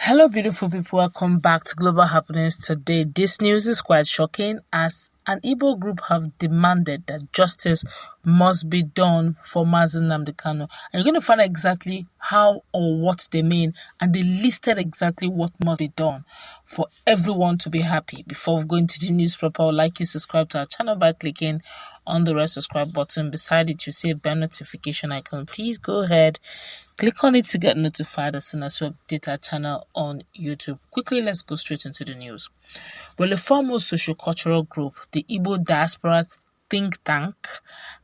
Hello, beautiful people. Welcome back to Global Happenings. Today, this news is quite shocking as an Igbo group have demanded that justice must be done for Nnamdi Kanu. And you're going to find out exactly how or what they mean, and they listed exactly what must be done for everyone to be happy. Before we go into the news proper, I would like you to subscribe to our channel by clicking on the red subscribe button. Beside it, you see a bell notification icon. Please go ahead, click on it to get notified as soon as we update our channel on YouTube. Quickly, let's go straight into the news. Well, the foremost socio-cultural group, the Igbo Diaspora think tank,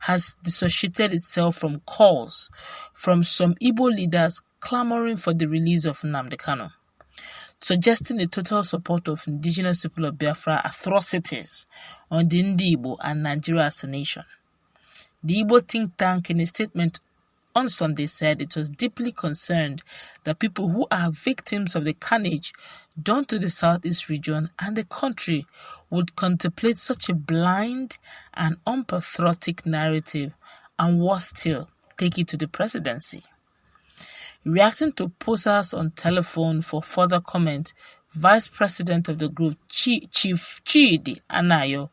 has dissociated itself from calls from some Igbo leaders clamoring for the release of Nnamdi Kanu, suggesting a total support of indigenous people of Biafra atrocities on the Igbo and Nigeria as a nation. The Igbo think tank, in a statement on Sunday, said it was deeply concerned that people who are victims of the carnage done to the southeast region and the country would contemplate such a blind and unpatriotic narrative, and worse still, take it to the presidency. Reacting to posers on telephone for further comment, Vice President of the group, Chief Chidi Anayo,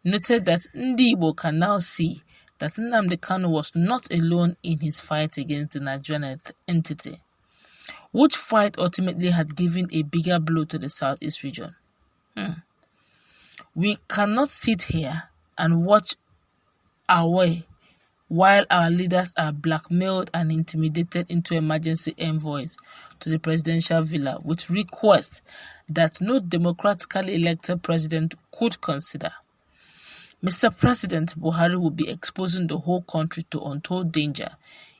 noted that Ndi Igbo can now see that Nnamdi Kanu was not alone in his fight against the Nigerian entity, which fight ultimately had given a bigger blow to the southeast region. We cannot sit here and watch our way while our leaders are blackmailed and intimidated into emergency envoys to the presidential villa with requests that no democratically elected president could consider. Mr. President Buhari will be exposing the whole country to untold danger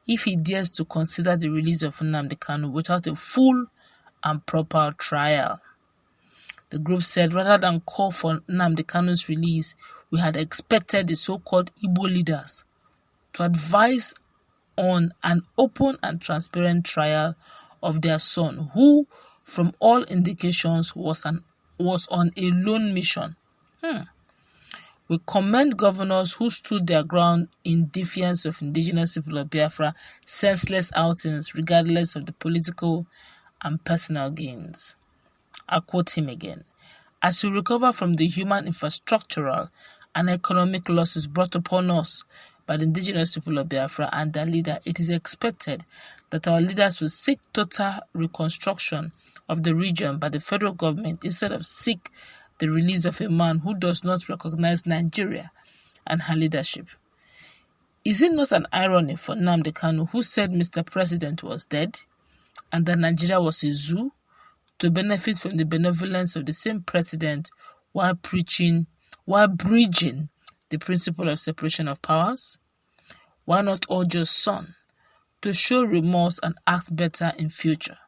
if he dares to consider the release of Nnamdi Kanu without a full and proper trial. The group said rather than call for Nnamdi Kanu's release, we had expected the so-called Igbo leaders to advise on an open and transparent trial of their son, who, from all indications, was on a lone mission. We commend governors who stood their ground in defiance of indigenous people of Biafra senseless outings regardless of the political and personal gains. I quote him again. As we recover from the human, infrastructural and economic losses brought upon us by the indigenous people of Biafra and their leader, it is expected that our leaders will seek total reconstruction of the region by the federal government instead of seek the release of a man who does not recognize Nigeria and her leadership. Is it not an irony for Nnamdi Kanu, who said Mr. President was dead and that Nigeria was a zoo, to benefit from the benevolence of the same president while bridging the principle of separation of powers? Why not urge your son to show remorse and act better in future?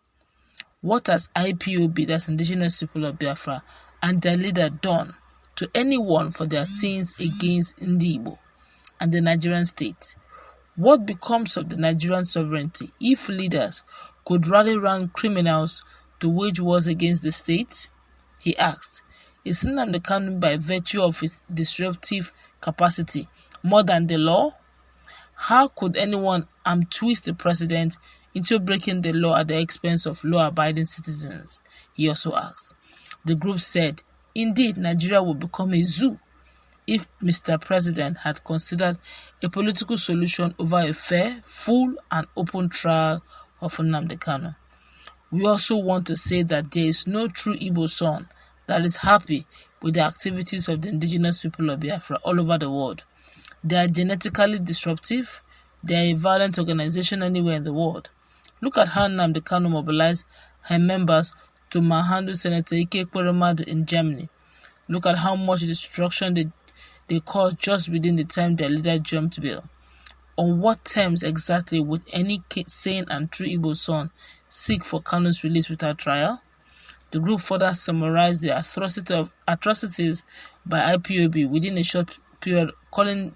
What has Ipob, that's indigenous people of Biafra, and their leader done to anyone for their sins against Ndi Igbo and the Nigerian state? What becomes of the Nigerian sovereignty if leaders could rally round criminals to wage wars against the state? He asked. Is Nnamdi Kanu, by virtue of his disruptive capacity, more than the law? How could anyone twist the president into breaking the law at the expense of law-abiding citizens? He also asked. The group said, indeed, Nigeria would become a zoo if Mr. President had considered a political solution over a fair, full, and open trial of Nnamdi Kanu. We also want to say that there is no true Igbo son that is happy with the activities of the indigenous people of Biafra all over the world. They are genetically disruptive. They are a violent organization anywhere in the world. Look at how Nnamdi Kanu mobilized her members to manhandle Senator Ike in Germany. Look at how much destruction they caused just within the time their leader jumped bail. On what terms exactly would any sane and true Igbo son seek for Kanu's release without trial? The group further summarized the atrocities by Ipob within a short period, calling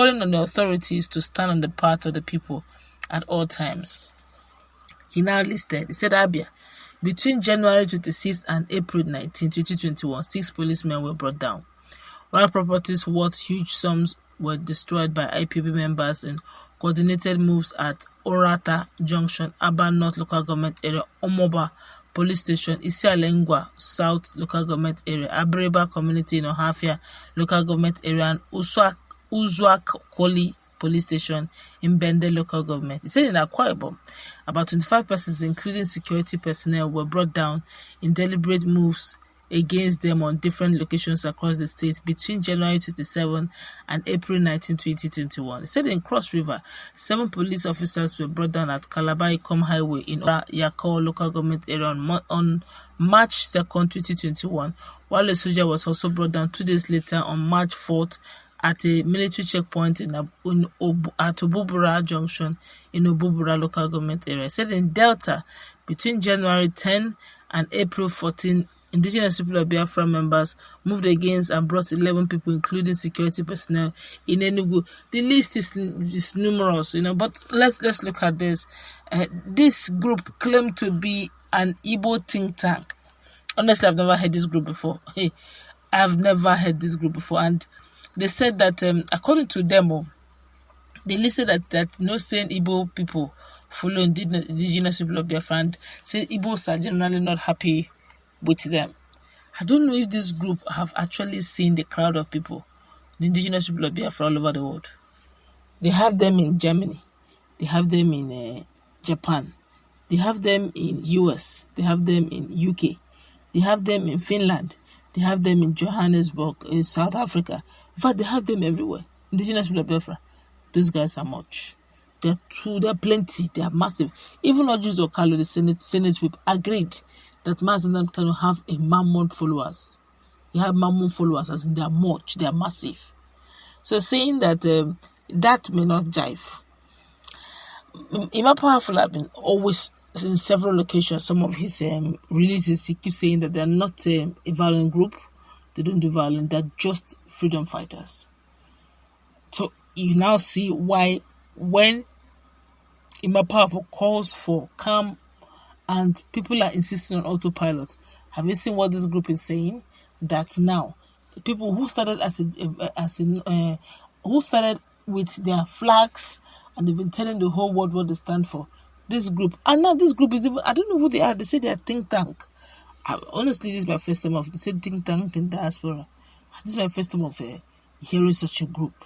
on the authorities to stand on the part of the people at all times. He now listed, he said, Abia, between January 26 and April 19, 2021, 6 policemen were brought down, while properties worth huge sums were destroyed by Ipob members in coordinated moves at Orata Junction, Aba North Local Government Area, Omoba, Police Station, Isialengwa South Local Government Area, Abreba Community in Ohafia Local Government Area, and Uzuak Koli Police Station in Bende Local Government. He said in Akwa Ibom, about 25 persons, including security personnel, were brought down in deliberate moves against them on different locations across the state between January 27 and April 19, 2021. He said in Cross River, 7 police officers were brought down at Calabar Ikom Highway in Yakao Local Government Area on March 2nd, 2021, while a soldier was also brought down 2 days later on March 4th at a military checkpoint at Obubura Junction in Obubura Local Government Area. He said in Delta, between January 10 and April 14, indigenous people of Biafra members moved against and brought 11 people, including security personnel, in Enugu. The list is numerous, but let's look at this. This group claimed to be an Igbo think tank. Honestly, I've never heard this group before. I've never heard this group before. And they said that, according to them, they listed that no saying Igbo people follow indigenous people of Biafra, and say Igbos are generally not happy with them. I don't know if this group have actually seen the crowd of people, the indigenous people of Biafra all over the world. They have them in Germany, they have them in Japan, they have them in US, they have them in UK, they have them in Finland, they have them in Johannesburg, in South Africa. In fact, they have them everywhere. Indigenous people of Biafra, those guys are much. They're plenty, they are massive. Even Ojus Okalo, the Senate whip, agreed that Nnamdi Kanu have a mammoth followers. They have mammoth followers, as in they are much, they are massive. So saying that that may not jive. Ima Powerful have been always, in several locations, some of his releases, he keeps saying that they are not a violent group. They don't do violence, they're just freedom fighters. So you now see why when Ima Powerful calls for calm and people are insisting on autopilot. Have you seen what this group is saying? That now, people who started who started with their flags and they've been telling the whole world what they stand for. This group, and now this group is even, I don't know who they are. They say they are think tank. Honestly, this is my first time of, they say think tank in diaspora. This is my first time of hearing such a group.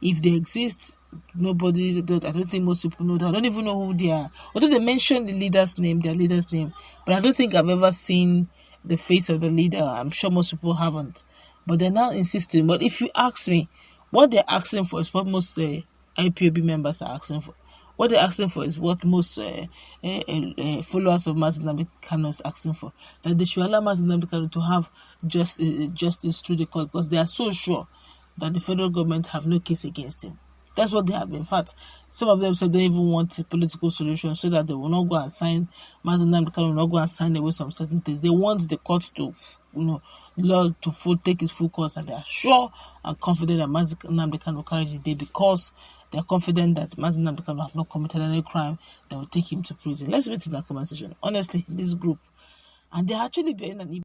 If they exist, I don't think most people know that. I don't even know who they are. Although they mentioned their leader's name, but I don't think I've ever seen the face of the leader. I'm sure most people haven't. But they're now insisting. But if you ask me, what they're asking for is what most IPOB members are asking for. What they're asking for is what most followers of Nnamdi Kanu is asking for. That they should allow Nnamdi Kanu to have justice through the court, because they are so sure that the federal government have no case against him. That's what they have. In fact, some of them said they even want a political solution so that they will not go and sign, Nnamdi Kanu will not go and sign away some certain things. They want the court to, law to take its full course, and they are sure and confident that Nnamdi Kanu will carry the day, because they are confident that Nnamdi Kanu have not committed any crime that will take him to prison. Let's wait in that conversation. Honestly, this group, and they're actually being an